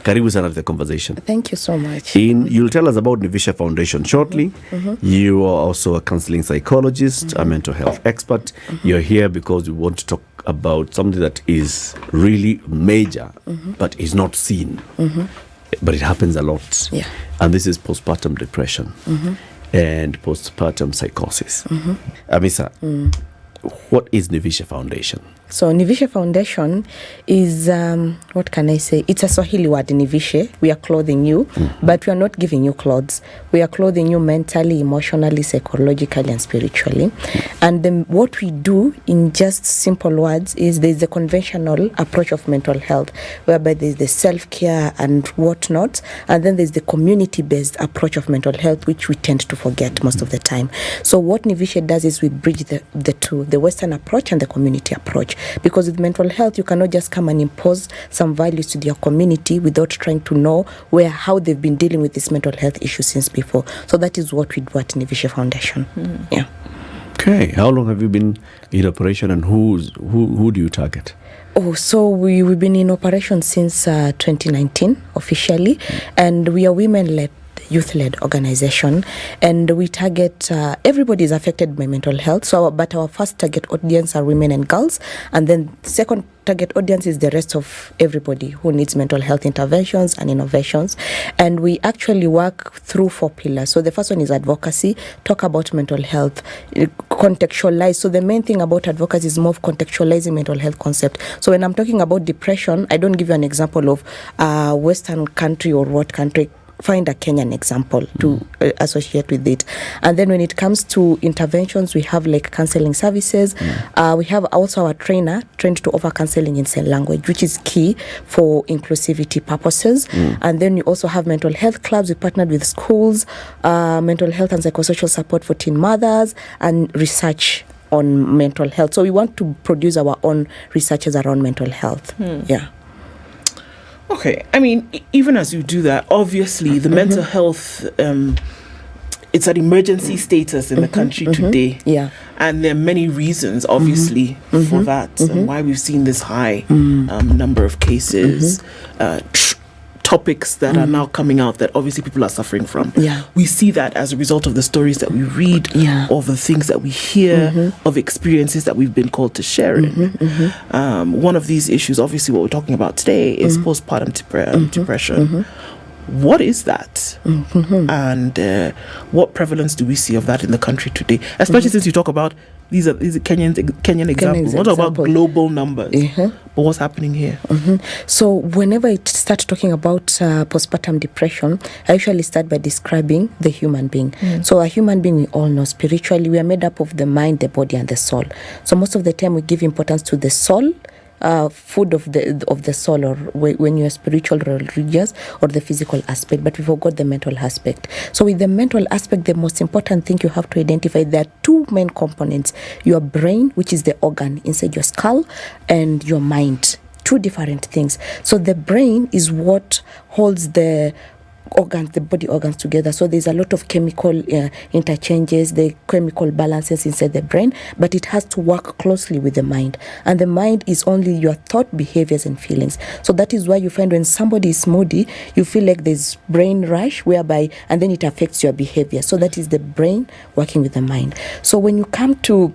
Karibu sana to the conversation. Thank you so much. You'll tell us about Nivisha Foundation shortly. You are also a counseling psychologist, a mental health expert. You're here because we want to talk about something that is really major, but is not seen. But it happens a lot. Yeah. And this is postpartum depression and postpartum psychosis. Amisa, what is Nivisha Foundation? So Nivisha Foundation is, what can I say? It's a Swahili word, Nivishe. We are clothing you, but we are not giving you clothes. We are clothing you mentally, emotionally, psychologically, and spiritually. And then what we do, in just simple words, is there's a conventional approach of mental health, whereby there's the self-care and whatnot, and then there's the community-based approach of mental health, which we tend to forget most of the time. So what Nivisha does is we bridge the two, the Western approach and the community approach. Because with mental health, you cannot just come and impose some values to your community without trying to know how they've been dealing with this mental health issue since before. So that is what we do at Nivisha Foundation. Yeah. Okay. How long have you been in operation, and who do you target? So we've been in operation since 2019 officially, and we are women-led, youth-led organization, and we target everybody is affected by mental health. But our first target audience are women and girls, and then second target audience is the rest of everybody who needs mental health interventions and innovations. And we actually work through 4 pillars. So the first one is advocacy, talk about mental health, contextualize. So the main thing about advocacy is more of contextualizing mental health concept. So when I'm talking about depression, I don't give you an example of a Western country or what country. Find a Kenyan example to associate with it. And then when it comes to interventions, we have like counseling services. We have also our trained to offer counseling in sign language, which is key for inclusivity purposes. And then we also have mental health clubs. We partnered with schools, mental health and psychosocial support for teen mothers, and research on mental health. So we want to produce our own researches around mental health. Yeah. Okay, I mean, even as you do that, obviously the mental health, it's an emergency status in the country today. Yeah. And there are many reasons, obviously, for that, and why we've seen this high number of cases, topics that are now coming out that obviously people are suffering from. Yeah. We see that as a result of the stories that we read, of the things that we hear, of experiences that we've been called to share in. One of these issues, obviously what we're talking about today, is postpartum depression. What is that? And what prevalence do we see of that in the country today? Especially since you talk about these are Kenyan examples. We're not talking about global numbers, but what's happening here? So whenever I start talking about postpartum depression, I usually start by describing the human being. So a human being, we all know spiritually, we are made up of the mind, the body, and the soul. So most of the time we give importance to the soul, food of the soul, or when you're spiritual or religious, or the physical aspect, but we forgot the mental aspect. So with the mental aspect, the most important thing you have to identify, there are 2 main components: your brain, which is the organ inside your skull, and your mind. 2 different things. So the brain is what holds the body organs together. So there's a lot of chemical interchanges, the chemical balances inside the brain, but it has to work closely with the mind. And the mind is only your thought, behaviors, and feelings. So that is why you find when somebody is moody, you feel like there's brain rush, and then it affects your behavior. So that is the brain working with the mind. So when you come to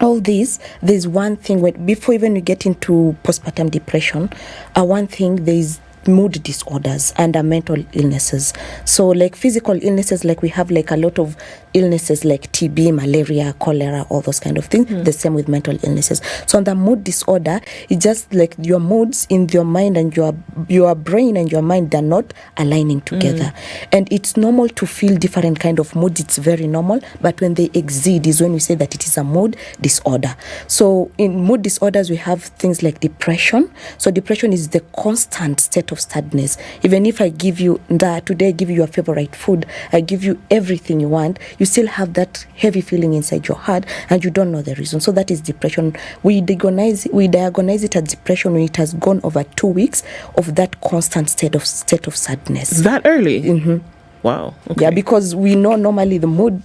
all this, there's one thing, before even you get into postpartum depression, one thing, there's mood disorders and mental illnesses. So like physical illnesses, like we have like a lot of illnesses like TB, malaria, cholera, all those kind of things. The same with mental illnesses. So on the mood disorder, it's just like your moods in your mind and your brain and your mind, they're not aligning together. And it's normal to feel different kind of mood. It's very normal. But when they exceed is when we say that it is a mood disorder. So in mood disorders, we have things like depression. So depression is the constant state of sadness. Even if I give you today, I give you your favorite food, I give you everything you want, you still have that heavy feeling inside your heart and you don't know the reason. So that is depression. We diagnose it as depression when it has gone over 2 weeks of that constant state of sadness. That early? Wow. Okay. Yeah, because we know normally the mood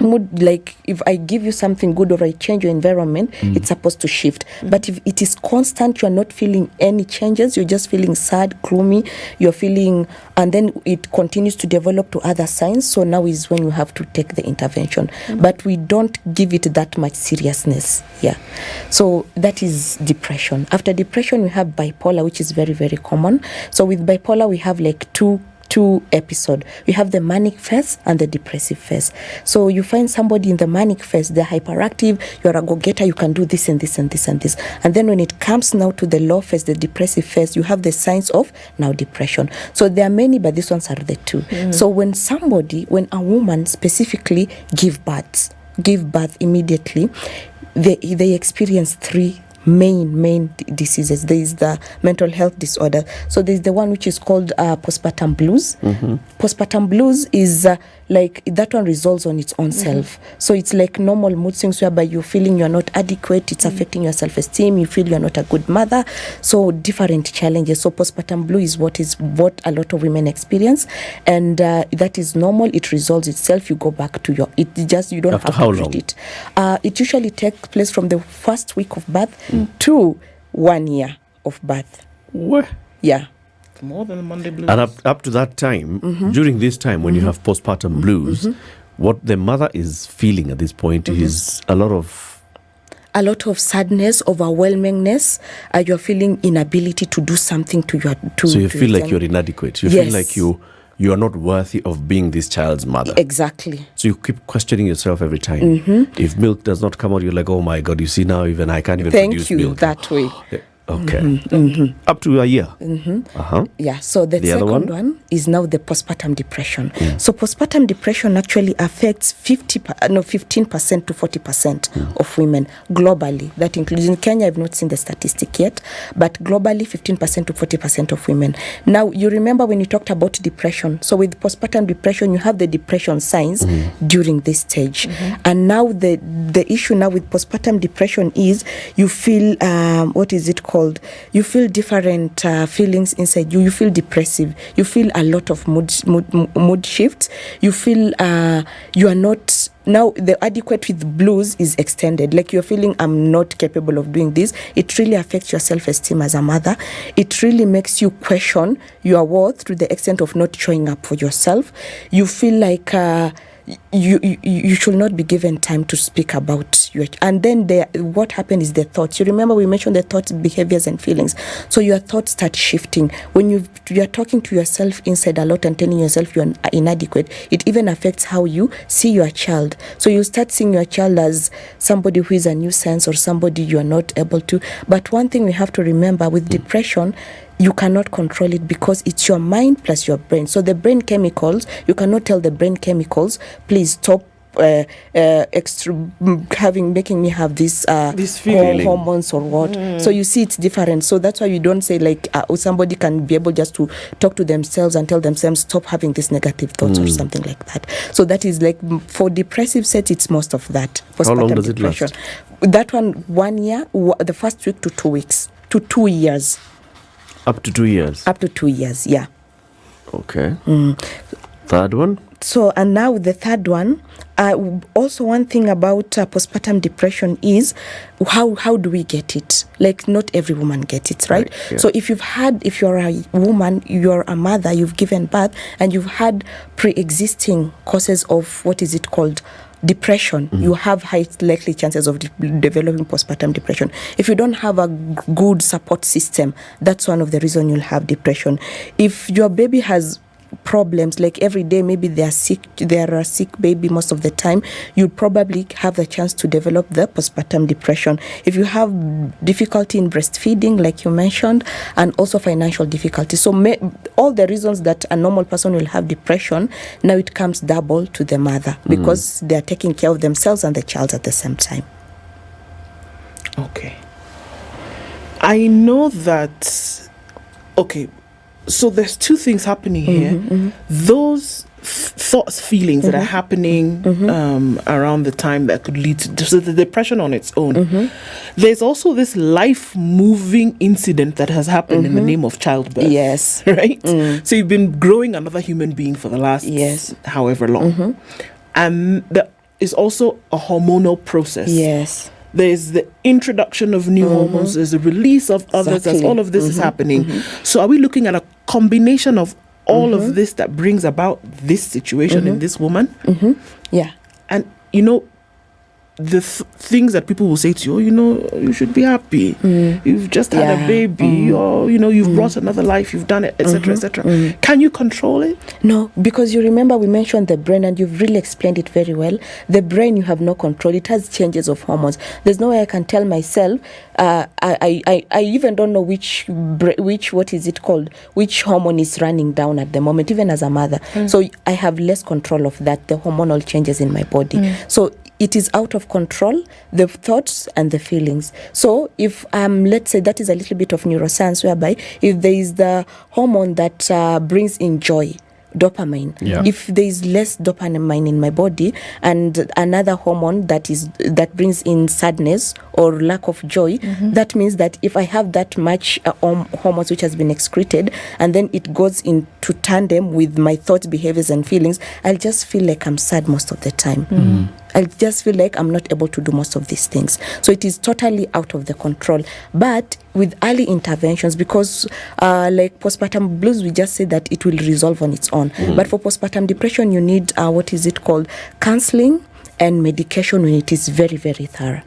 mood, like if I give you something good or I change your environment, it's supposed to shift. But if it is constant, you're not feeling any changes, you're just feeling sad, gloomy, you're feeling, and then it continues to develop to other signs. So now is when you have to take the intervention. But we don't give it that much seriousness. Yeah. So that is depression. After depression, we have bipolar, which is very, very common. So with bipolar, we have like two episode. We have the manic phase and the depressive phase. So you find somebody in the manic phase, they're hyperactive, you're a go-getter, you can do this and this and this and this. And then when it comes now to the low phase, the depressive phase, you have the signs of now depression. So there are many, but these ones are the two. So when a woman specifically give birth immediately, they experience three main diseases. There is the mental health disorder. So there is the one which is called postpartum blues. Postpartum blues is like that one resolves on its own self. So it's like normal mood swings whereby you're feeling you're not adequate, it's affecting your self-esteem, you feel you're not a good mother. So different challenges. So postpartum blue is what a lot of women experience, and that is normal. It resolves itself. You go back to you don't After have how to treat long? it. It usually takes place from the first week of birth to 1 year of birth. What? Yeah. More than Monday blues. And up to that time, during this time when you have postpartum blues, what the mother is feeling at this point is a lot of sadness, overwhelmingness. You're feeling inability to do something to your. So you feel like you're inadequate. You feel like you are not worthy of being this child's mother. Exactly. So you keep questioning yourself every time. If milk does not come out, you're like, oh my God, you see now even I can't even produce milk. That way. Okay. Up to a year. Yeah. So the second one is now the postpartum depression. So postpartum depression actually affects 15% to 40% of women globally. That includes in Kenya. I've not seen the statistic yet, but globally 15% to 40% of women. Now you remember when you talked about depression. So with postpartum depression, you have the depression signs during this stage, and now the issue now with postpartum depression is you feel what is it called? You feel different feelings inside you. You feel depressive. You feel a lot of mood shifts. You feel you are not. Now the adequate with blues is extended. Like you're feeling I'm not capable of doing this. It really affects your self-esteem as a mother. It really makes you question your worth to the extent of not showing up for yourself. You feel like you should not be given time to speak about your, and then what happened is the thoughts. You remember we mentioned the thoughts, behaviors and feelings. So your thoughts start shifting when you are talking to yourself inside a lot and telling yourself you're inadequate. It even affects how you see your child. So you start seeing your child as somebody who is a nuisance or somebody you are not able to. But one thing we have to remember with depression, you cannot control it because it's your mind plus your brain. So the brain chemicals, you cannot tell the brain chemicals, please stop making me have this hormones or what. So you see it's different. So that's why you don't say like somebody can be able just to talk to themselves and tell themselves stop having these negative thoughts or something like that. So that is like for depressive sets, it's most of that. How long does it last? That 1 year, the first week to 2 weeks to 2 years. Up to 2 years. Up to 2 years, yeah. Okay. Third one. So, and now the third one. Also, one thing about postpartum depression is how do we get it? Like, not every woman gets it, right? Yeah. So, if you're a woman, you're a mother, you've given birth, and you've had pre-existing causes of what is it called? Depression, you have high likely chances of developing postpartum depression. If you don't have a good support system, that's one of the reasons you'll have depression. If your baby has problems, like every day maybe they're a sick baby most of the time, you'll probably have the chance to develop the postpartum depression. If you have difficulty in breastfeeding, like you mentioned, and also financial difficulty. So all the reasons that a normal person will have depression, now it comes double to the mother because they're taking care of themselves and the child at the same time. Okay. I know that, okay, so there's two things happening here. Those thoughts, feelings that are happening around the time that could lead to the depression on its own. There's also this life-moving incident that has happened in the name of childbirth. Yes. Right? So you've been growing another human being for the last however long. And the is also a hormonal process. Yes. There's the introduction of new hormones, there's the release of others, as all of this is happening. So are we looking at a combination of all of this that brings about this situation in this woman? Yeah. And, the things that people will say to you, you should be happy. You've just had a baby, or, you've brought another life, you've done it, etc., etc. Can you control it? No, because you remember we mentioned the brain, and you've really explained it very well. The brain, you have no control. It has changes of hormones. There's no way I can tell myself, I even don't know which what is it called, which hormone is running down at the moment, even as a mother. So I have less control of that, the hormonal changes in my body. So it is out of control, the thoughts and the feelings. So if let's say that is a little bit of neuroscience, whereby if there is the hormone that brings in joy, dopamine, if there is less dopamine in my body, and another hormone that brings in sadness or lack of joy, that means that if I have that much hormones which has been excreted, and then it goes into tandem with my thoughts, behaviors and feelings, I'll just feel like I'm sad most of the time. I just feel like I'm not able to do most of these things. So it is totally out of the control. But with early interventions, because like postpartum blues, we just say that it will resolve on its own. But for postpartum depression, you need counseling and medication when it is very, very thorough.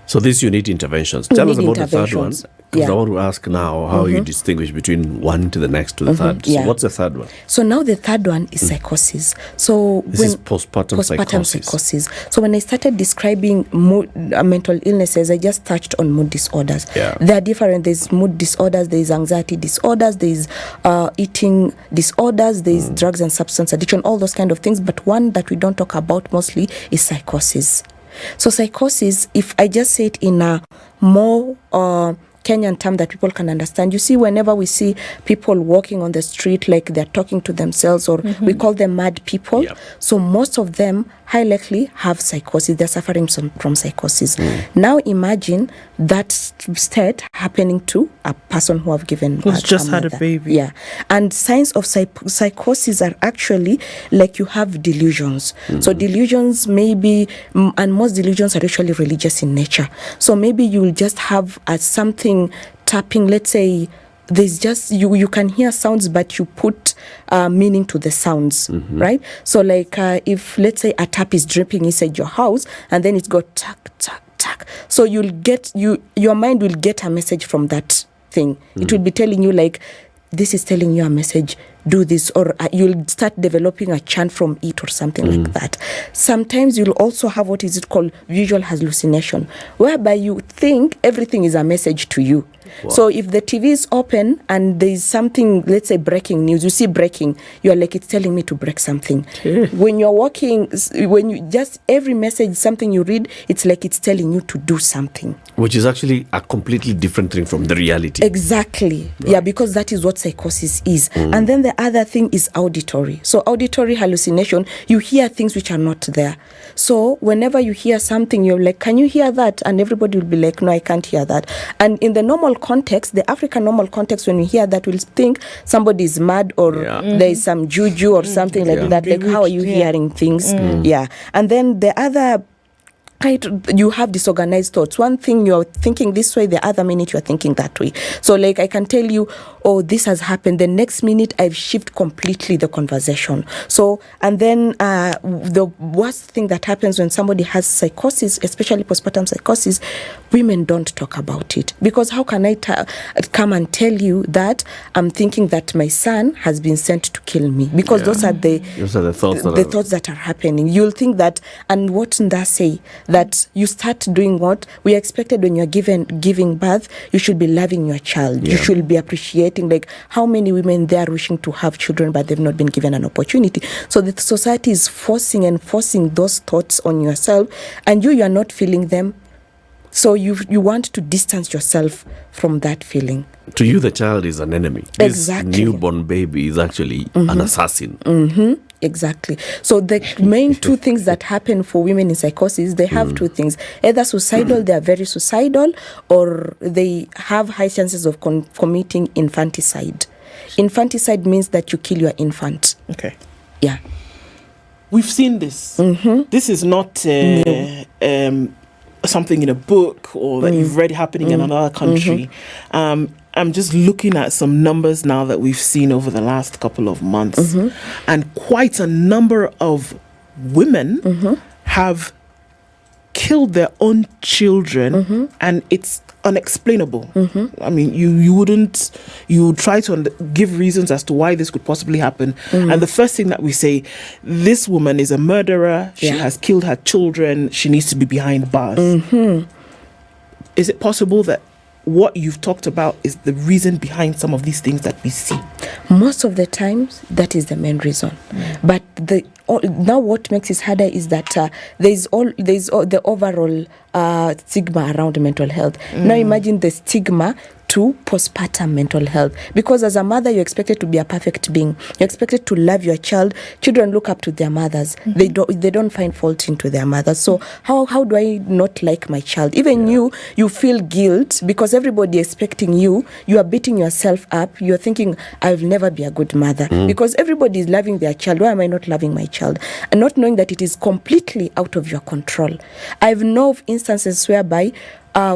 So this you need interventions. Tell us about the third one. Because I want to ask now how you distinguish between one to the next to the third. So what's the third one? So now the third one is psychosis. So this is postpartum psychosis. So when I started describing mental illnesses, I just touched on mood disorders. Yeah. They are different. There's mood disorders, there's anxiety disorders, there's eating disorders, there's drugs and substance addiction, all those kind of things. But one that we don't talk about mostly is psychosis. So psychosis, if I just say it in a more Kenyan term that people can understand, you see, whenever we see people walking on the street like they're talking to themselves, or we call them mad people. So most of them high likely have psychosis. They're suffering from psychosis. Now imagine that state happening to a person who have given who's just had a baby. Yeah. And signs of psychosis are actually like you have delusions. So delusions maybe, and most delusions are actually religious in nature. So maybe you will just have something tapping, let's say there's just you can hear sounds, but you put meaning to the sounds, right? So like if let's say a tap is dripping inside your house, and then it's got tack tack tack, so you'll get your mind will get a message from that thing. It will be telling you like, this is telling you a message, do this, or you'll start developing a chant from it or something like that. Sometimes you'll also have what is it called visual hallucination, whereby you think everything is a message to you. Wow. So if the TV is open and there is something, let's say breaking news, you see breaking, you're like, it's telling me to break something. When you're walking, when you just every message, something you read, it's like it's telling you to do something. Which is actually a completely different thing from the reality. Exactly. Right. Yeah, because that is what psychosis is. And then the other thing is auditory. So auditory hallucination, you hear things which are not there. So whenever you hear something, you're like, can you hear that? And everybody will be like, no, I can't hear that. And in the normal context, the African normal context, when we hear that, we'll think somebody is mad, or there is some juju or something like that. Like, how are you hearing things? Yeah. And then the other, you have disorganized thoughts. One thing you're thinking this way, the other minute you're thinking that way. So like I can tell you, oh, this has happened. The next minute I've shifted completely the conversation. So, and then the worst thing that happens when somebody has psychosis, especially postpartum psychosis, women don't talk about it. Because how can I come and tell you that I'm thinking that my son has been sent to kill me? Because those are the thoughts that are happening. You'll think that, and what did I say? That you start doing what we expected when you're giving birth. You should be loving your child. You should be appreciating, like how many women they are wishing to have children, but they've not been given an opportunity. So the society is forcing those thoughts on yourself, and you are not feeling them. So you want to distance yourself from that feeling. To you, the child is an enemy. Exactly. This newborn baby is actually an assassin. Exactly. So the main two things that happen for women in psychosis, they have two things. Either suicidal, they are very suicidal, or they have high chances of committing infanticide. Infanticide means that you kill your infant. Okay. Yeah. we've seen this. This is not something in a book or that you've read happening in another country. I'm just looking at some numbers now that we've seen over the last couple of months, and quite a number of women have killed their own children, and it's unexplainable. I mean, you would try to give reasons as to why this could possibly happen, and the first thing that we say, this woman is a murderer, she has killed her children, she needs to be behind bars. Is it possible that what you've talked about is the reason behind some of these things that we see? Most of the times, that is the main reason. But now what makes it harder is that there's the overall stigma around mental health. Now imagine the stigma to postpartum mental health, because as a mother you're expected to be a perfect being, you're expected to love your child. Children look up to their mothers. They don't find fault into their mothers. So how do I not like my child? Even you feel guilt because everybody expecting you are beating yourself up, you're thinking I'll never be a good mother because everybody is loving their child. Why am I not loving my child? And not knowing that it is completely out of your control. I've known of instances whereby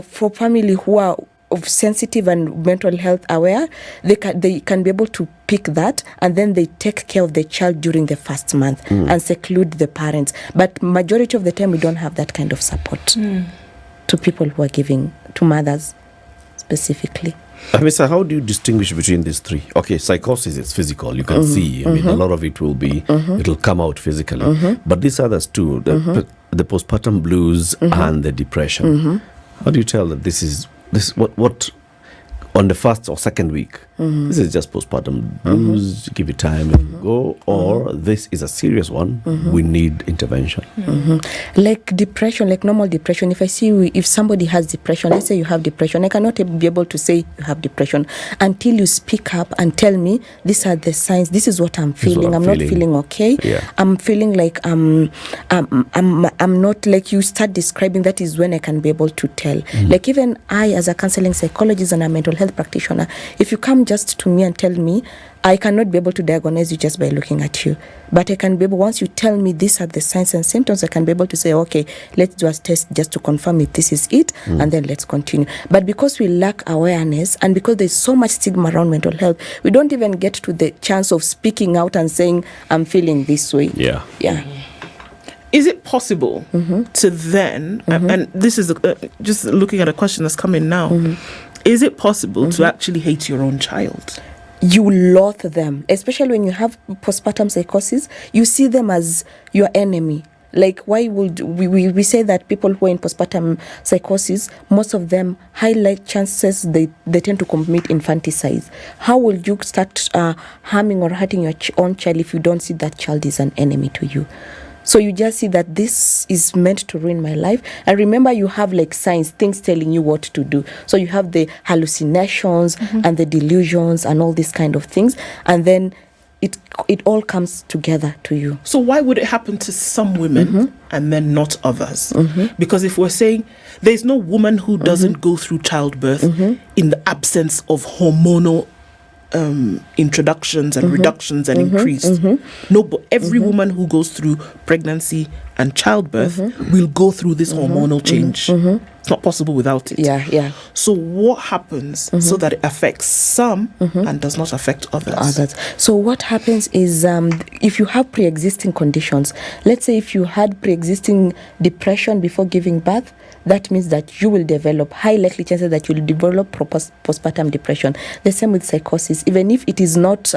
for family who are of sensitive and mental health aware, they can be able to pick that, and then they take care of the child during the first month and seclude the parents. But majority of the time we don't have that kind of support to people who are giving, to mothers specifically. Amisa, how do you distinguish between these three? Okay, psychosis is physical. You can see. I mean, a lot of it will be, it'll come out physically. But these others too, the postpartum blues and the depression. How do you tell that this is what on the first or second week, this is just postpartum blues, give it time and you go, or this is a serious one, we need intervention? Like depression, like normal depression, if I see if somebody has depression, let's say you have depression, I cannot be able to say you have depression until you speak up and tell me these are the signs, this is what I'm feeling. I'm not feeling okay. I'm feeling like I'm not, like you start describing, that is when I can be able to tell. Like even I, as a counseling psychologist and a mental health practitioner, if you come just to me and tell me, I cannot be able to diagnose you just by looking at you, but I can be able, once you tell me these are the signs and symptoms, I can be able to say, okay, let's do a test just to confirm if this is it, and then let's continue. But because we lack awareness and because there's so much stigma around mental health, we don't even get to the chance of speaking out and saying, I'm feeling this way. Is it possible to then, and this is just looking at a question that's coming now, is it possible to actually hate your own child? You loathe them, especially when you have postpartum psychosis. You see them as your enemy. Like, why would we say that people who are in postpartum psychosis, most of them highlight chances they tend to commit infanticide. How will you start harming or hurting your own child if you don't see that child is an enemy to you? So you just see that this is meant to ruin my life. And remember, you have like signs, things telling you what to do. So you have the hallucinations and the delusions and all these kind of things. And then it all comes together to you. So why would it happen to some women and then not others? Because if we're saying there's no woman who doesn't go through childbirth in the absence of hormonal introductions and reductions and increase. No, but every woman who goes through pregnancy and childbirth will go through this hormonal change. It's not possible without it. So what happens so that it affects some and does not affect others? So what happens is if you have pre-existing conditions, let's say if you had pre-existing depression before giving birth, that means that you will develop, high likely chances that you will develop postpartum depression. The same with psychosis. Even if it is not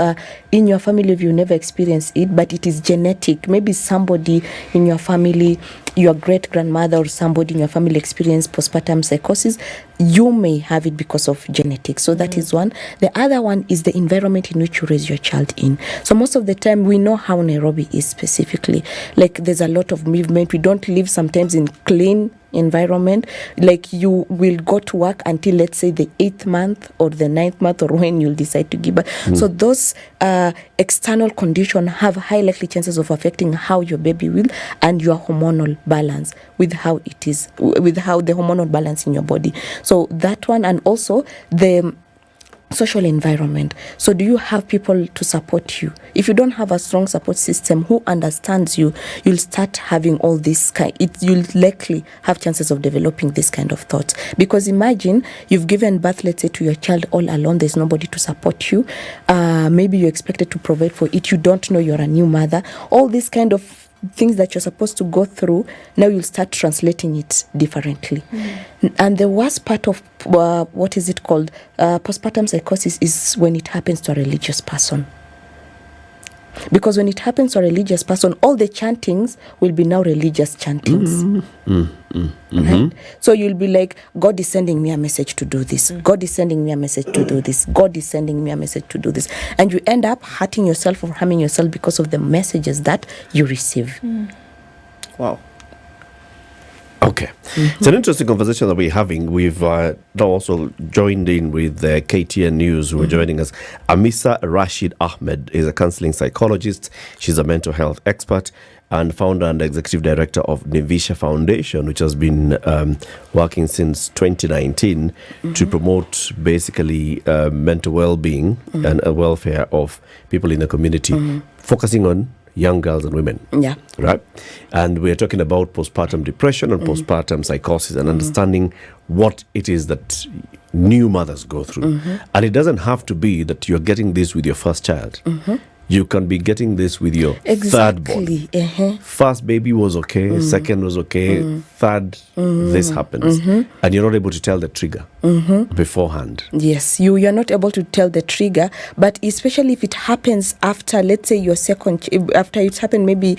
in your family, if you never experienced it, but it is genetic. Maybe somebody in your family, your great-grandmother or somebody in your family experienced postpartum psychosis, you may have it because of genetics. So that is one. The other one is the environment in which you raise your child in. So most of the time, we know how Nairobi is specifically. Like, there's a lot of movement. We don't live sometimes in clean environment. Like, you will go to work until, let's say, the 8th month or the 9th month, or when you'll decide to give birth. So those external conditions have high likely chances of affecting how your baby will and your hormonal balance with how it is, with how the hormonal balance in your body. So that one, and also the social environment. So do you have people to support you? If you don't have a strong support system who understands you, you'll start having all this you'll likely have chances of developing this kind of thoughts. Because imagine you've given birth, let's say, to your child all alone. There's nobody to support you. Maybe you're expected to provide for it. You don't know you're a new mother. All these kind of things that you're supposed to go through, now you'll start translating it differently. And the worst part of what is it called, postpartum psychosis, is when it happens to a religious person. Because when it happens to a religious person, all the chantings will be now religious chantings. Right? So you'll be like, God is sending me a message to do this. God is sending me a message to do this. God is sending me a message to do this. And you end up hurting yourself or harming yourself because of the messages that you receive. Wow. Okay. It's an interesting conversation that we're having. We've now also joined in with KTN News, who are joining us. Amisa Rashid Ahmed is a counseling psychologist. She's a mental health expert and founder and executive director of Nivisha Foundation, which has been working since 2019 to promote basically mental well-being and welfare of people in the community, focusing on young girls and women. Yeah. Right? And we're talking about postpartum depression and postpartum psychosis and understanding what it is that new mothers go through. And it doesn't have to be that you're getting this with your first child. You can be getting this with your third born. First baby was okay, second was okay, third, this happens. And you're not able to tell the trigger beforehand. Yes, you're not able to tell the trigger, but especially if it happens after, let's say, your second, after it's happened maybe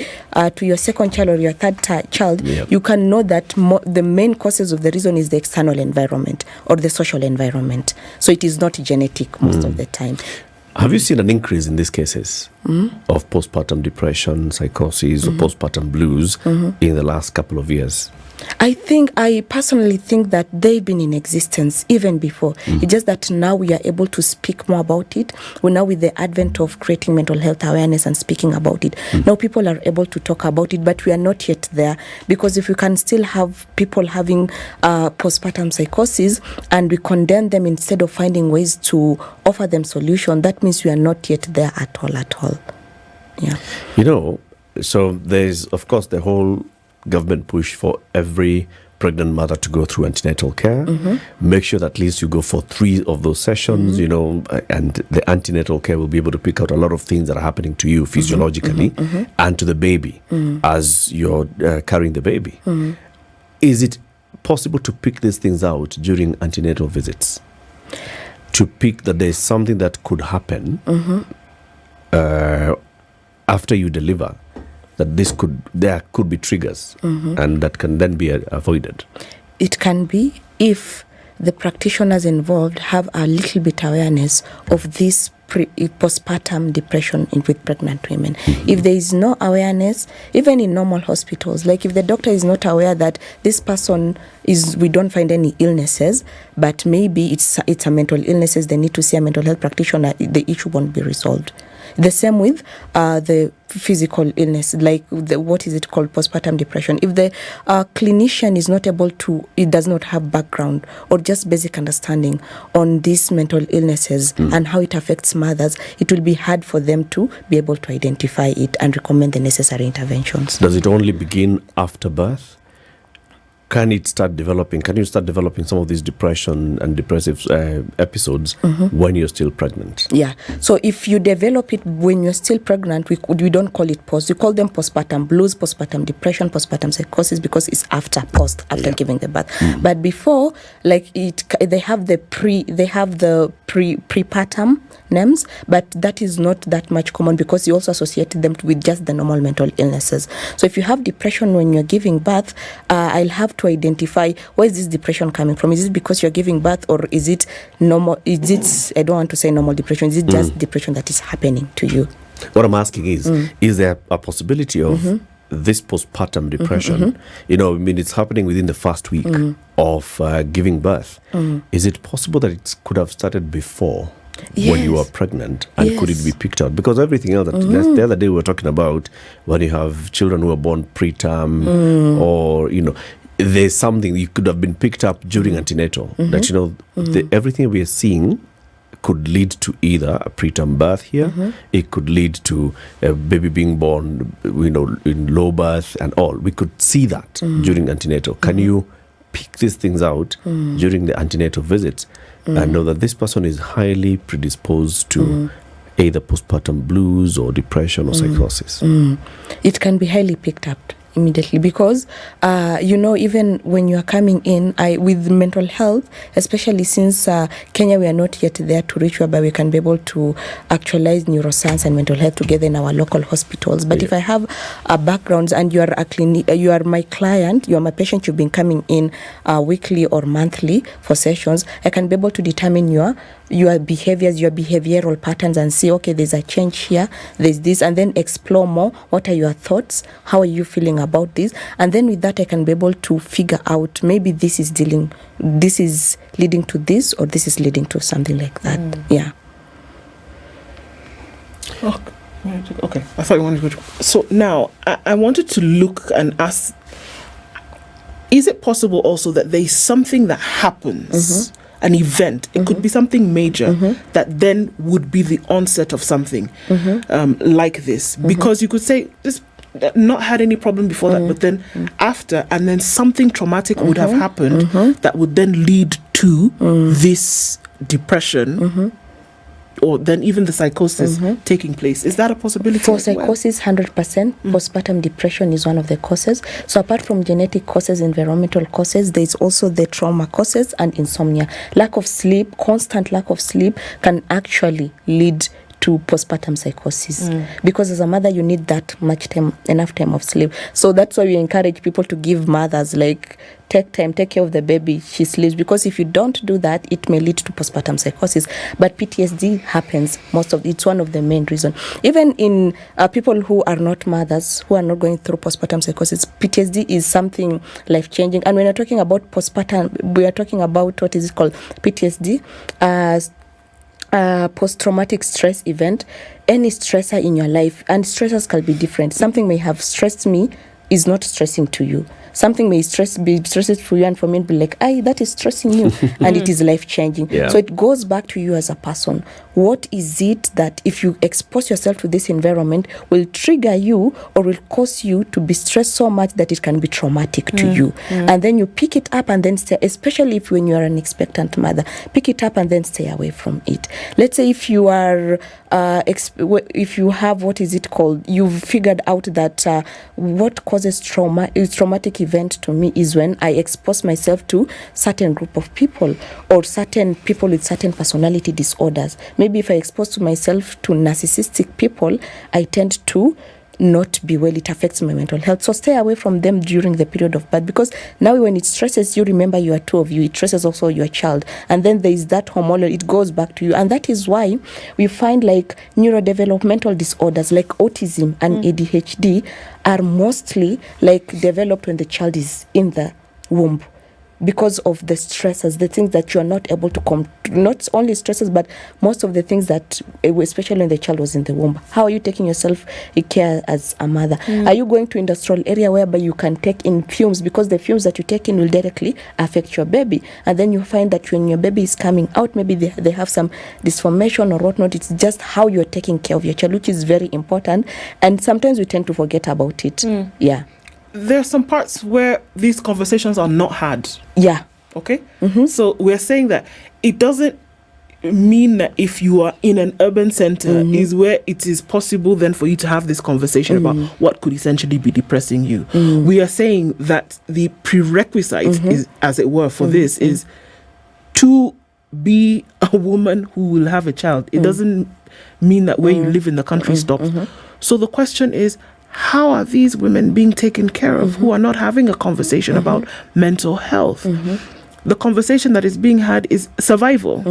to your second child or your third child, you can know that the main causes of the reason is the external environment or the social environment. So it is not genetic most of the time. Have you seen an increase in these cases of postpartum depression, psychosis, or postpartum blues in the last couple of years? I personally think that they've been in existence even before. It's just that now we are able to speak more about it. Well, now with the advent of creating mental health awareness and speaking about it, now people are able to talk about it, but we are not yet there. Because if we can still have people having postpartum psychosis and we condemn them instead of finding ways to offer them solution, that means we are not yet there at all. Yeah. You know, so there's, of course, the whole government push for every pregnant mother to go through antenatal care. Make sure that at least you go for 3 of those sessions, you know, and the antenatal care will be able to pick out a lot of things that are happening to you physiologically and to the baby as you're carrying the baby. Is it possible to pick these things out during antenatal visits? To pick that there's something that could happen after you deliver, that there could be triggers and that can then be avoided? It can be if the practitioners involved have a little bit awareness of this postpartum depression with pregnant women. If there is no awareness, even in normal hospitals, like if the doctor is not aware that this person we don't find any illnesses, but maybe it's a mental illnesses, they need to see a mental health practitioner, the issue won't be resolved. The same with the physical illness, like what is it called, postpartum depression. If the clinician is not able to, it does not have background or just basic understanding on these mental illnesses and how it affects mothers, it will be hard for them to be able to identify it and recommend the necessary interventions. Does it only begin after birth? Can you start developing some of these depression and depressive episodes when you're still pregnant? Yeah. So if you develop it when you're still pregnant, we don't call it post. We call them postpartum blues, postpartum depression, postpartum psychosis, because it's after giving the birth. But before, like they have the prepartum names, but that is not that much common because you also associate them with just the normal mental illnesses. So if you have depression when you're giving birth, I'll have to identify where is this depression coming from. Is it because you're giving birth, or is it normal? Is it, I don't want to say normal depression, is it just depression that is happening to you? What I'm asking is there a possibility of this postpartum depression, you know, I mean, it's happening within the first week of giving birth. Is it possible that it could have started before? When you are pregnant, and could it be picked out? Because everything else that the other day we were talking about, when you have children who are born preterm, or you know, there's something you could have been picked up during antenatal. That, you know, everything we are seeing could lead to either a preterm birth here, it could lead to a baby being born, in low birth and all. We could see that during antenatal. Can you pick these things out during the antenatal visits and know that this person is highly predisposed to either postpartum blues or depression or psychosis? It can be highly picked up immediately because even when you are coming in with mental health, especially since Kenya, we are not yet there to reach whereby we can be able to actualize neuroscience and mental health together in our local hospitals. But if I have a background and you are my client, you are my patient, you've been coming in weekly or monthly for sessions, I can be able to determine your behaviors, your behavioral patterns, and see, okay, there's a change here, there's this, and then explore more. What are your thoughts? How are you feeling about this? And then with that, I can be able to figure out maybe this is leading to this, or this is leading to something like that. Yeah. Okay. I thought you wanted to go. So now I wanted to look and ask: is it possible also that there's something that happens? An event, it could be something major that then would be the onset of something like this, because you could say this not had any problem before that, but then after, and then something traumatic would have happened that would then lead to this depression, or then even the psychosis taking place. Is that a possibility? For psychosis, 100%. Postpartum depression is one of the causes. So apart from genetic causes, environmental causes, there's also the trauma causes and insomnia. Lack of sleep, constant lack of sleep can actually lead to postpartum psychosis, because as a mother you need that much time, enough time of sleep. So that's why we encourage people to give mothers, like, take time, take care of the baby, she sleeps, because if you don't do that, it may lead to postpartum psychosis. But PTSD happens it's one of the main reasons. Even in people who are not mothers, who are not going through postpartum psychosis, PTSD is something life-changing. And when we're talking about postpartum, we are talking about what is it called? PTSD, post-traumatic stress event. Any stressor in your life, and stressors can be different. Something may have stressed me is not stressing to you. Something may be stressing for you, and for me be like, that is stressing you, and it is life-changing. Yeah. So it goes back to you as a person. What is it that if you expose yourself to this environment will trigger you or will cause you to be stressed so much that it can be traumatic to you? And then you pick it up and then stay, especially if when you are an expectant mother, pick it up and then stay away from it. Let's say if you are, if you have, what is it called? You've figured out that what causes traumatic event to me is when I expose myself to certain group of people or certain people with certain personality disorders. Maybe if I expose myself to narcissistic people, I tend to not be well. It affects my mental health. So stay away from them during the period of birth, because now when it stresses you, remember you are two of you, it stresses also your child, and then there is that hormonal, it goes back to you. And that is why we find like neurodevelopmental disorders like autism and ADHD are mostly like developed when the child is in the womb, because of the stresses, the things that you are not able to not only stresses, but most of the things that, especially when the child was in the womb. How are you taking yourself care as a mother? Are you going to industrial area whereby you can take in fumes, because the fumes that you take in will directly affect your baby, and then you find that when your baby is coming out, maybe they have some dysformation or whatnot. It's just how you're taking care of your child, which is very important, and sometimes we tend to forget about it. Yeah. There are some parts where these conversations are not had. Yeah. Okay? So we're saying that it doesn't mean that if you are in an urban center is where it is possible then for you to have this conversation about what could essentially be depressing you. We are saying that the prerequisite is, as it were, for this is to be a woman who will have a child. It doesn't mean that where you live in the country stops. So the question is, how are these women being taken care of who are not having a conversation about mental health? The conversation that is being had is survival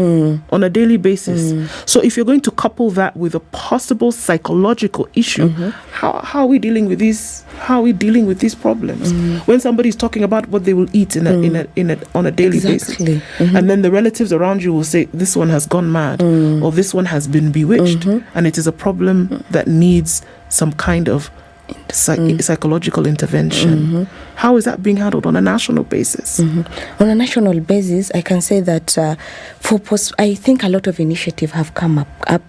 on a daily basis. So if you're going to couple that with a possible psychological issue, how are we dealing with these? How are we dealing with these problems? When somebody's talking about what they will eat on a daily basis, and then the relatives around you will say, "This one has gone mad," or "This one has been bewitched," and it is a problem that needs some kind of psychological intervention. How is that being handled on a national basis? On a national basis, I can say that I think a lot of initiatives have come up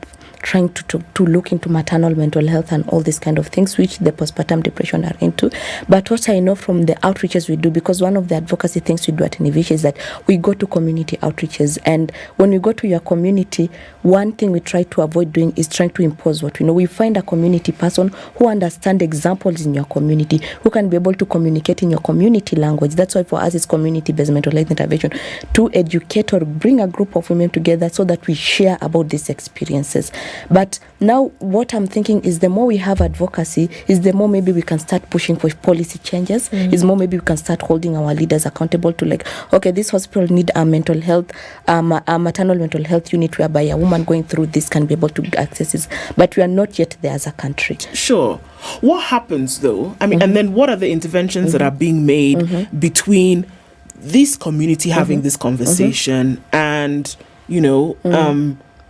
trying to look into maternal mental health and all these kind of things, which the postpartum depression are into. But what I know from the outreaches we do, because one of the advocacy things we do at Nivisha is that we go to community outreaches. And when we go to your community, one thing we try to avoid doing is trying to impose what we know. We find a community person who understands examples in your community, who can be able to communicate in your community language. That's why for us it's community-based mental health intervention, to educate or bring a group of women together so that we share about these experiences. But now what I'm thinking is the more we have advocacy, is the more maybe we can start pushing for policy changes, is more maybe we can start holding our leaders accountable to, like, okay, this hospital need a mental health, a maternal mental health unit whereby a woman going through this can be able to access this. But we are not yet there as a country. Sure. What happens though? I mean, and then what are the interventions that are being made between this community having this conversation and, you know,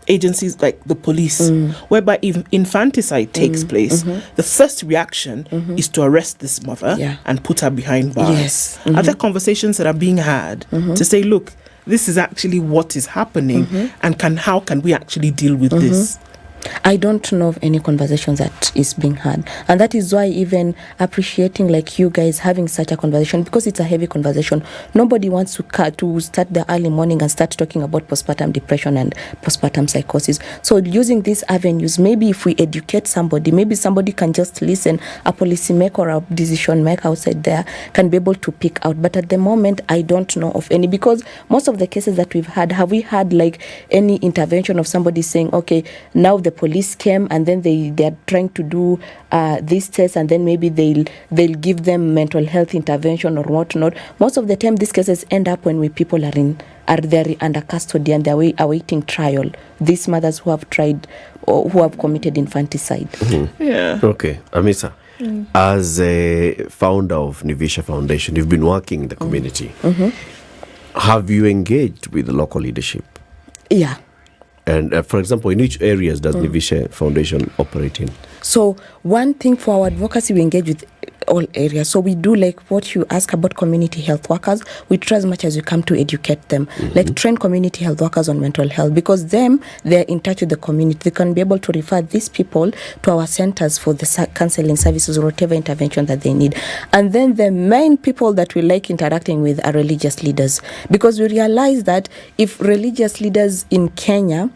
agencies like the police, whereby if infanticide takes place, the first reaction is to arrest this mother and put her behind bars. Yes. Are there conversations that are being had to say, look, this is actually what is happening, and how can we actually deal with this? I don't know of any conversations that is being had, and that is why even appreciating like you guys having such a conversation, because it's a heavy conversation. Nobody wants to start the early morning and start talking about postpartum depression and postpartum psychosis. So using these avenues, maybe if we educate somebody, maybe somebody can just listen, a policymaker or a decision maker outside there can be able to pick out. But at the moment, I don't know of any, because most of the cases that we've had, have we had like any intervention of somebody saying, okay, now the police came and then they're trying to do this test, and then maybe they'll give them mental health intervention or whatnot. Most of the time these cases end up when people are there under custody and they're awaiting trial. These mothers who have tried or who have committed infanticide. Yeah. Okay, Amisa, as a founder of Nivisha Foundation, you've been working in the community. Have you engaged with the local leadership? Yeah. And for example, in which areas does Nivisha Foundation operate in? So one thing for our advocacy, we engage with all areas. So we do like what you ask about community health workers. We try as much as we can to educate them, like train community health workers on mental health, because they're in touch with the community. They can be able to refer these people to our centers for the counseling services or whatever intervention that they need. And then the main people that we like interacting with are religious leaders, because we realize that if religious leaders in Kenya,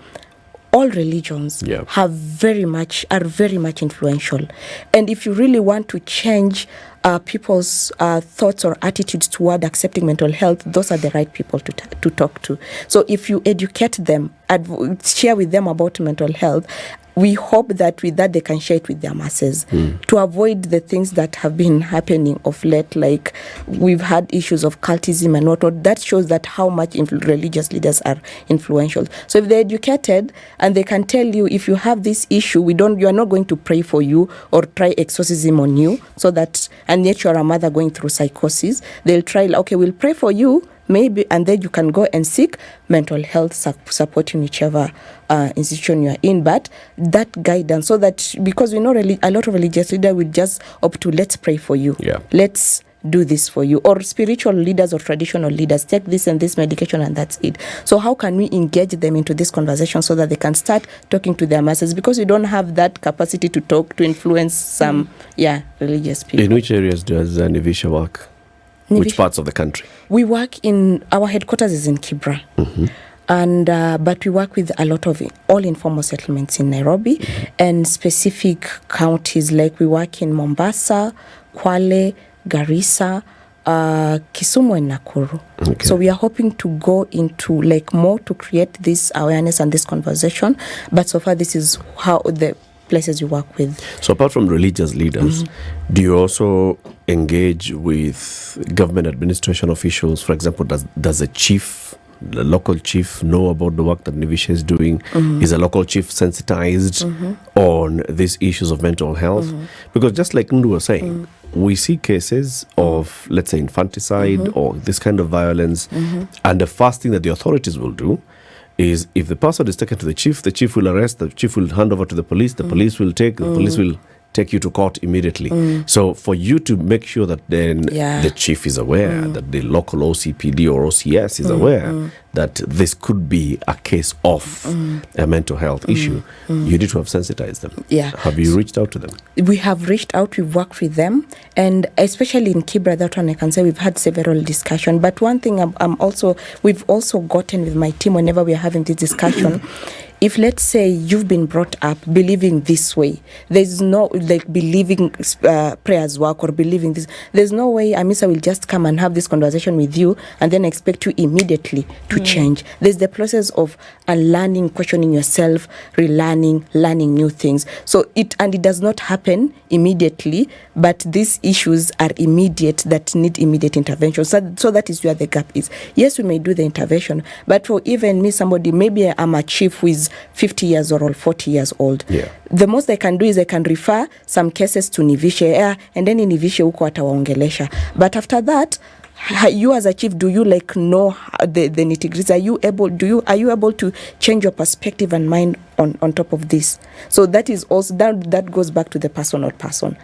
all religions are very much influential. And if you really want to change people's thoughts or attitudes toward accepting mental health, those are the right people to talk to. So if you educate them, share with them about mental health, we hope that with that they can share it with their masses to avoid the things that have been happening of late. Like we've had issues of cultism and whatnot. That shows that how much religious leaders are influential. So if they're educated and they can tell you, if you have this issue, you are not going to pray for you or try exorcism on you, so that, and yet you're a mother going through psychosis, they'll try, okay, we'll pray for you, maybe, and then you can go and seek mental health support in whichever institution you're in. But that guidance, so that, because we know a lot of religious leaders will just opt to, let's pray for you, let's do this for you, or spiritual leaders or traditional leaders, take this and this medication and that's it. So how can we engage them into this conversation so that they can start talking to their masses, because we don't have that capacity to talk, to influence some religious people. In which areas does Nivisha work? Which parts of the country? We work in, our headquarters is in Kibra. And but we work with a lot of all informal settlements in Nairobi and specific counties, like we work in Mombasa, Kwale, Garissa, Kisumu and Nakuru. So we are hoping to go into like more to create this awareness and this conversation. But so far this is how the places you work with. So apart from religious leaders, do you also engage with government administration officials? For example, does the local chief know about the work that Nivisha is doing? Is a local chief sensitized on these issues of mental health? Because just like Ndu was saying, we see cases of, let's say, infanticide or this kind of violence, and the first thing that the authorities will do is, if the person is taken to the chief will arrest, the chief will hand over to the police will take, the police will take you to court immediately. So for you to make sure that then the chief is aware, that the local OCPD or OCS is aware that this could be a case of a mental health issue, you need to have sensitized them. Yeah. Have you reached out to them? We have reached out, we've worked with them, and especially in Kibra, that one I can say we've had several discussions. But one thing we've also gotten with my team whenever we are having this discussion, if let's say you've been brought up believing this way, there's no like believing prayers work or believing this, there's no way Amisa will just come and have this conversation with you and then expect you immediately to change. There's the process of unlearning, questioning yourself, relearning, learning new things. So it does not happen immediately, but these issues are immediate that need immediate intervention. So that is where the gap is. Yes, we may do the intervention, but for even me, somebody, maybe I'm a chief who is 50 years old, 40 years old. Yeah. The most I can do is I can refer some cases to Nivisha, and then in Nivisha huko atawaongelesha. But after that, you as a chief, do you like know the nitty-gritty? Are you able to change your perspective and mind on top of this? So that is also that goes back to the personal person.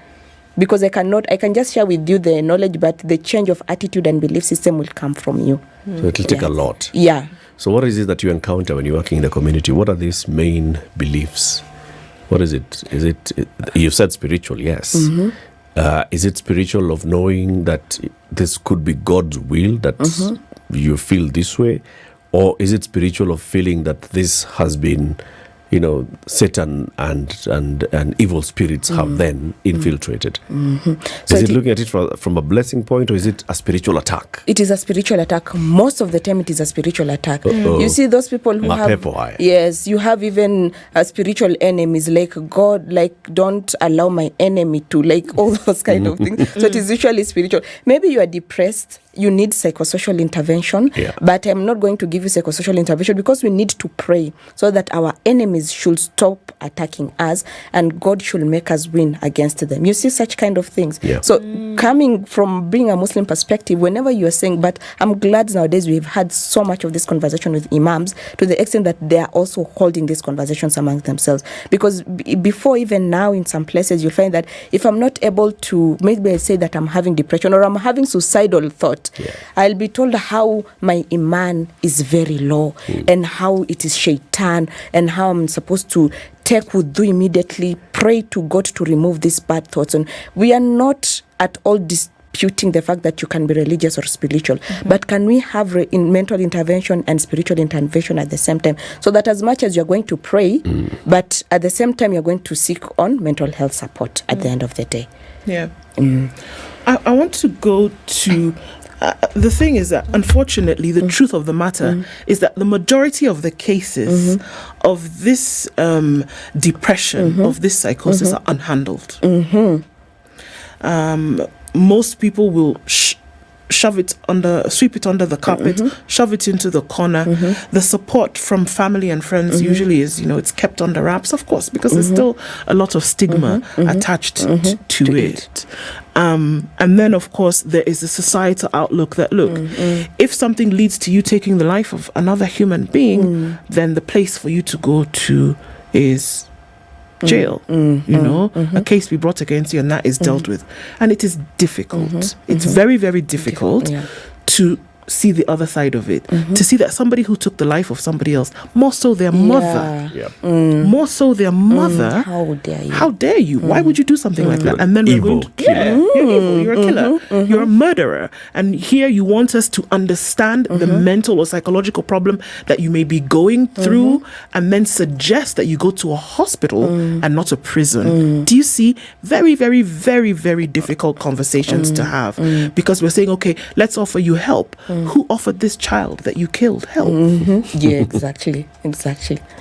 Because I can just share with you the knowledge, but the change of attitude and belief system will come from you. So it'll take a lot. Yeah. So what is it that you encounter when you're working in the community? What are these main beliefs? What is it? Is it you said spiritual, yes. Is it spiritual of knowing that this could be God's will, that you feel this way? Or is it spiritual of feeling that this has been, Satan and evil spirits have then infiltrated? So is it looking at it from a blessing point, or is it a spiritual attack? It is a spiritual attack. Most of the time it is a spiritual attack. You see those people who you have even spiritual enemies, like God, like don't allow my enemy to, like all those kind of things. So it is usually spiritual. Maybe you are depressed, you need psychosocial intervention, but I'm not going to give you psychosocial intervention because we need to pray so that our enemies should stop attacking us and God should make us win against them. You see such kind of things. So coming from being a Muslim perspective, whenever you are saying, but I'm glad nowadays we've had so much of this conversation with imams to the extent that they are also holding these conversations among themselves. Because before, even now in some places, you'll find that if I'm not able to, maybe I say that I'm having depression or I'm having suicidal thought, I'll be told how my iman is very low and how it is shaitan and how I'm supposed to take wudu immediately, pray to God to remove these bad thoughts. And we are not at all disputing the fact that you can be religious or spiritual, but can we have in mental intervention and spiritual intervention at the same time, so that as much as you're going to pray, but at the same time you're going to seek on mental health support at the end of the day. I want to go to the thing is that, unfortunately, the truth of the matter is that the majority of the cases of this depression, of this psychosis, are unhandled. Most people will sweep it under the carpet, shove it into the corner. The support from family and friends usually is, it's kept under wraps, of course, because there's still a lot of stigma attached to it. And then, of course, there is a societal outlook that, look, if something leads to you taking the life of another human being, then the place for you to go to is jail. A case be brought against you and that is dealt with. And it is difficult. It's very, very difficult to see the other side of it, to see that somebody who took the life of somebody else, more so their mother, more so their mother, how dare you, why would you do something like that? And then we're going to kill you. You're evil, you're a killer, you're a murderer. And here you want us to understand the mental or psychological problem that you may be going through, and then suggest that you go to a hospital and not a prison. Do you see? Very, very, very, very difficult conversations to have, because we're saying, okay, let's offer you help. Who offered this child that you killed help? Yeah, exactly.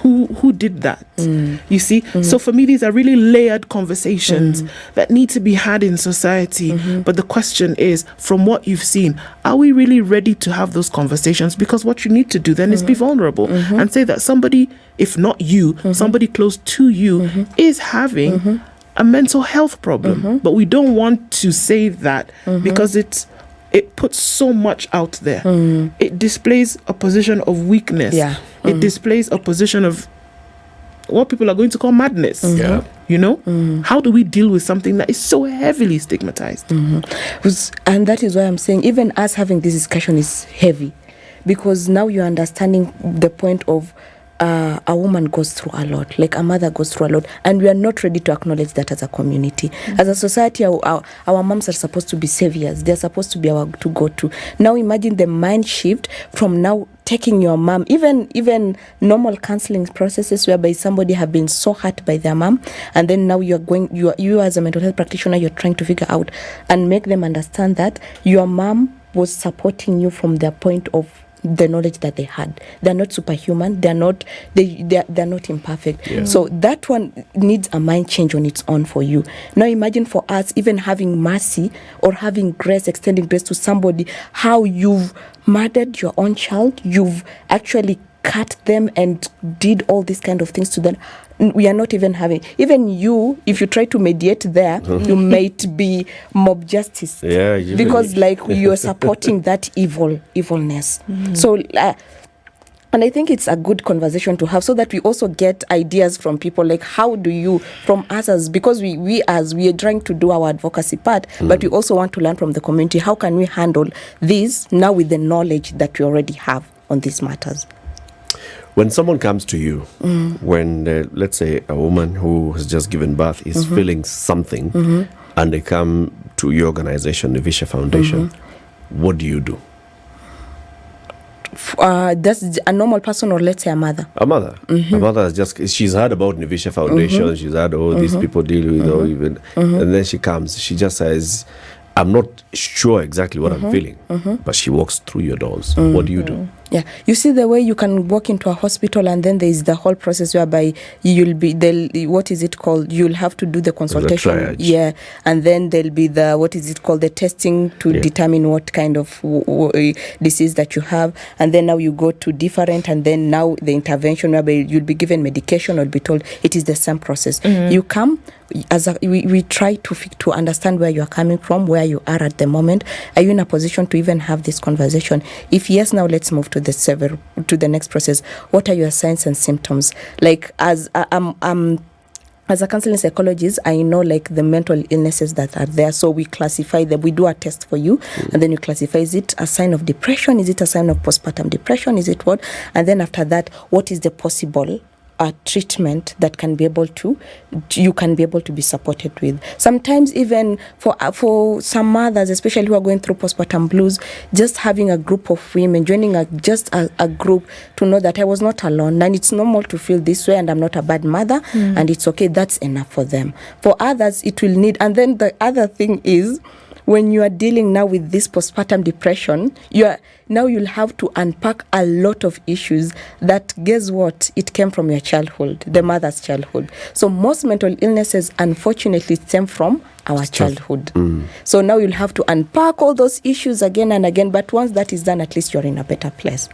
Who did that? You see? So for me, these are really layered conversations that need to be had in society. But the question is, from what you've seen, are we really ready to have those conversations? Because what you need to do then is be vulnerable and say that somebody, if not you, somebody close to you is having a mental health problem. But we don't want to say that because it puts so much out there. It displays a position of weakness. It displays a position of what people are going to call madness. You know, how do we deal with something that is so heavily stigmatized? And that is why I'm saying even us having this discussion is heavy, because now you're understanding the point of a woman goes through a lot, like a mother goes through a lot, and we are not ready to acknowledge that as a community. As a society, our moms are supposed to be saviors. They're supposed to be our to go to. Now imagine the mind shift from now taking your mom, even normal counseling processes whereby somebody have been so hurt by their mom, and then now you as a mental health practitioner, you're trying to figure out and make them understand that your mom was supporting you from their point of the knowledge that they had. They're not superhuman. They're not imperfect. Yeah. So that one needs a mind change on its own for you. Now imagine for us even having mercy or having grace, extending grace to somebody, how you've murdered your own child, you've actually cut them and did all these kind of things to them. We are not even having, even you, if you try to mediate there, you might be mob justice. Yeah, because like you're supporting that evilness. So and I think it's a good conversation to have, so that we also get ideas from people, like how do you, from us, as because we are trying to do our advocacy part, but we also want to learn from the community, how can we handle this now with the knowledge that we already have on these matters. When someone comes to you, when let's say a woman who has just given birth is feeling something, and they come to your organization, Nivisha Foundation, what do you do? That's a normal person, or let's say a mother. A mother. A mother has just, she's heard about Nivisha Foundation, she's heard, these people deal with, even, and then she comes, she just says, I'm not sure exactly what I'm feeling, but she walks through your doors. What do you do? Yeah, you see the way you can walk into a hospital, and then there is the whole process whereby you'll be what is it called? You'll have to do the consultation. triage. Yeah, and then there'll be the what is it called? The testing to determine what kind of disease that you have, and then now you go to different, and then now the intervention whereby you'll be given medication or be told it is the same process. You come. We try to understand where you are coming from, where you are at the moment. Are you in a position to even have this conversation? If yes, now let's move to the next process. What are your signs and symptoms? Like as a counseling psychologist, I know like the mental illnesses that are there. So we classify them. We do a test for you, and then you classify, is it a sign of depression? Is it a sign of postpartum depression? Is it what? And then after that, what is the possible treatment that you can be able to be supported with? Sometimes even for some mothers, especially who are going through postpartum blues, just having a group of women, joining a group to know that I was not alone, and it's normal to feel this way, and I'm not a bad mother, and it's okay, that's enough for them. For others, it will need, and then the other thing is, when you are dealing now with this postpartum depression, you'll have to unpack a lot of issues that, guess what, it came from your childhood, the mother's childhood. So most mental illnesses, unfortunately, stem from our childhood. So now you'll have to unpack all those issues again and again, but once that is done, at least you're in a better place.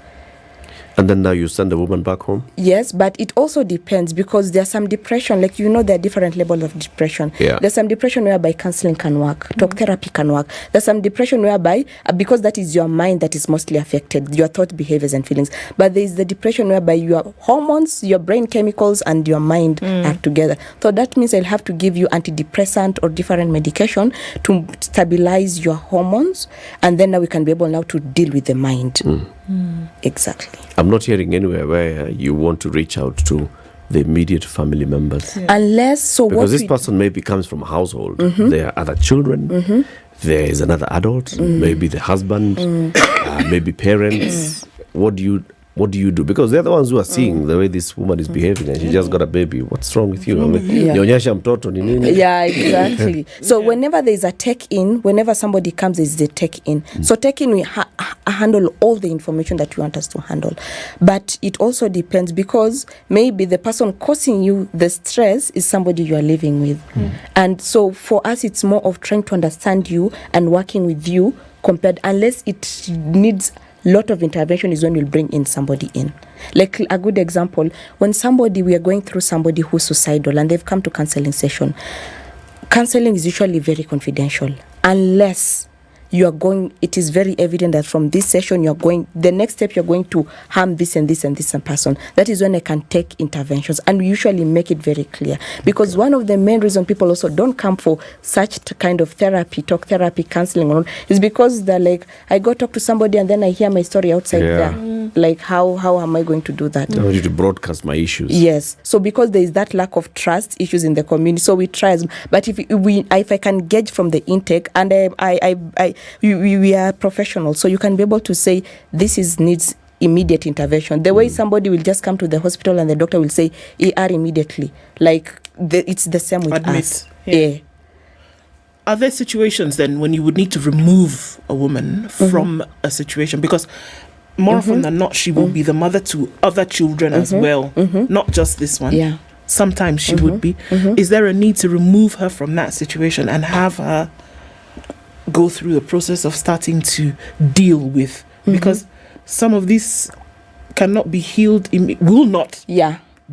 And then now you send the woman back home? Yes, but it also depends, because there's some depression, like there are different levels of depression. Yeah. There's some depression whereby counseling can work, talk therapy can work. There's some depression whereby, because that is your mind that is mostly affected, your thought, behaviors and feelings. But there is the depression whereby your hormones, your brain chemicals and your mind are together. So that means I'll have to give you antidepressant or different medication to stabilize your hormones, and then now we can be able now to deal with the mind. Exactly. I'm not hearing anywhere where you want to reach out to the immediate family members. Because this person maybe comes from a household. There are other children. There is another adult, maybe the husband, maybe parents. What do you do? Because they're the ones who are seeing the way this woman is behaving, and she just got a baby. What's wrong with you? Nyonyesha mtoto ni nini? Yeah, exactly. So whenever there's a take-in, whenever somebody comes, there's the take-in. So take-in, we handle all the information that you want us to handle. But it also depends, because maybe the person causing you the stress is somebody you are living with. And so for us, it's more of trying to understand you and working with you, compared, unless it needs lot of intervention, is when we'll bring in somebody in. Like a good example, when we are going through somebody who's suicidal and they've come to counseling session, counseling is usually very confidential, unless it is very evident that from this session the next step you're going to harm this and this and this person. That is when I can take interventions, and we usually make it very clear, because one of the main reasons people also don't come for such kind of therapy, talk therapy, counseling, is because they're like, I go talk to somebody and then I hear my story outside there. Like, how am I going to do that? I want you to broadcast my issues. Yes. So because there is that lack of trust issues in the community, so we try. But if I can gauge from the intake, and we are professionals, so you can be able to say this needs immediate intervention. The way somebody will just come to the hospital and the doctor will say ER immediately, like it's the same with us. Yeah. Are there situations then when you would need to remove a woman from a situation? Because more often than not, she will be the mother to other children as well, not just this one. Yeah. Sometimes she would be. Is there a need to remove her from that situation and have her go through the process of starting to deal with? Because some of these cannot be healed, will not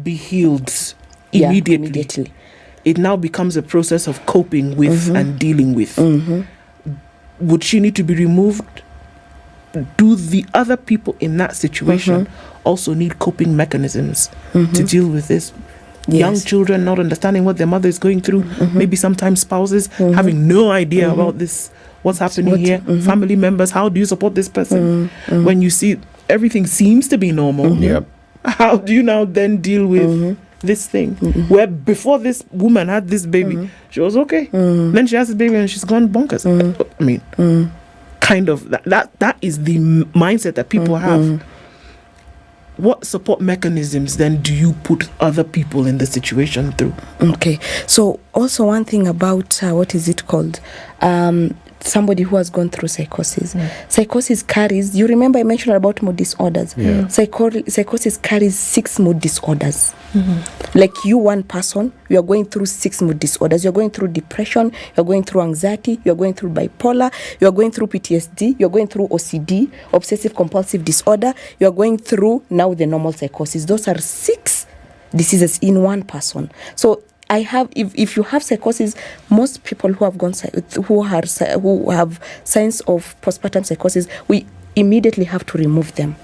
be healed immediately. It now becomes a process of coping with and dealing with. Would she need to be removed? Do the other people in that situation also need coping mechanisms to deal with this? Yes. Young children not understanding what their mother is going through, maybe sometimes spouses having no idea about this, what's happening here, family members, how do you support this person? When you see everything seems to be normal, how do you now then deal with this thing? Where before this woman had this baby, she was okay. Then she has this baby and she's gone bonkers. I mean, kind of that is the mindset that people have. What support mechanisms then do you put other people in the situation through? Okay, so also one thing about what is it called? Somebody who has gone through psychosis. Psychosis carries, you remember I mentioned about mood disorders. Psychosis carries 6 mood disorders. Like you, one person, you are going through 6 mood disorders. You're going through depression, you're going through anxiety, you're going through bipolar, you're going through PTSD, you're going through OCD, obsessive compulsive disorder, you're going through now the normal psychosis. Those are 6 diseases in one person. So if you have psychosis, most people who have who have signs of postpartum psychosis, we immediately have to remove them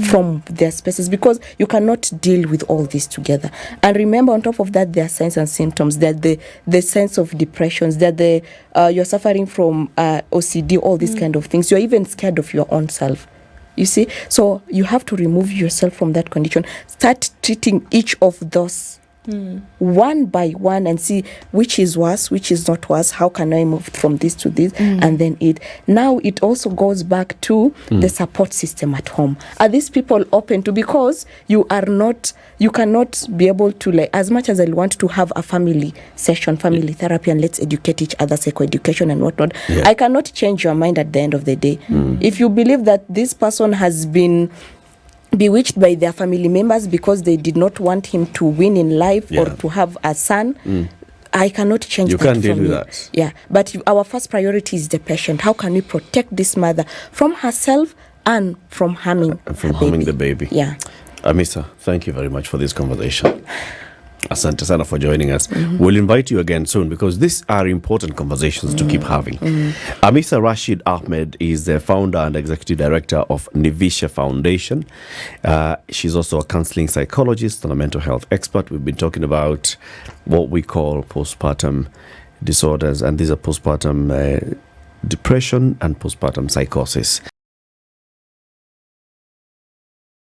from their spaces, because you cannot deal with all this together. And remember, on top of that, there are signs and symptoms. There are the signs of depressions. There are you're suffering from OCD, all these kind of things. You're even scared of your own self. You see, so you have to remove yourself from that condition. Start treating each of those one by one and see which is worse, which is not worse, how can I move from this to this, and then now it also goes back to the support system at home. Are these people open to, because you cannot be able to, like, as much as I want to have a family session, family therapy, and let's educate each other, psychoeducation and whatnot, I cannot change your mind at the end of the day. If you believe that this person has been bewitched by their family members because they did not want him to win in life or to have a son, I cannot change that. You can't deal with that. Yeah, but our first priority is the patient. How can we protect this mother from herself and from harming the baby? Yeah. Amisa, thank you very much for this conversation. Asante sana for joining us. We'll invite you again soon, because these are important conversations to keep having. Amisa Rashid Ahmed is the founder and executive director of Nivisha Foundation. She's also a counseling psychologist and a mental health expert. We've been talking about what we call postpartum disorders, and these are postpartum depression and postpartum psychosis.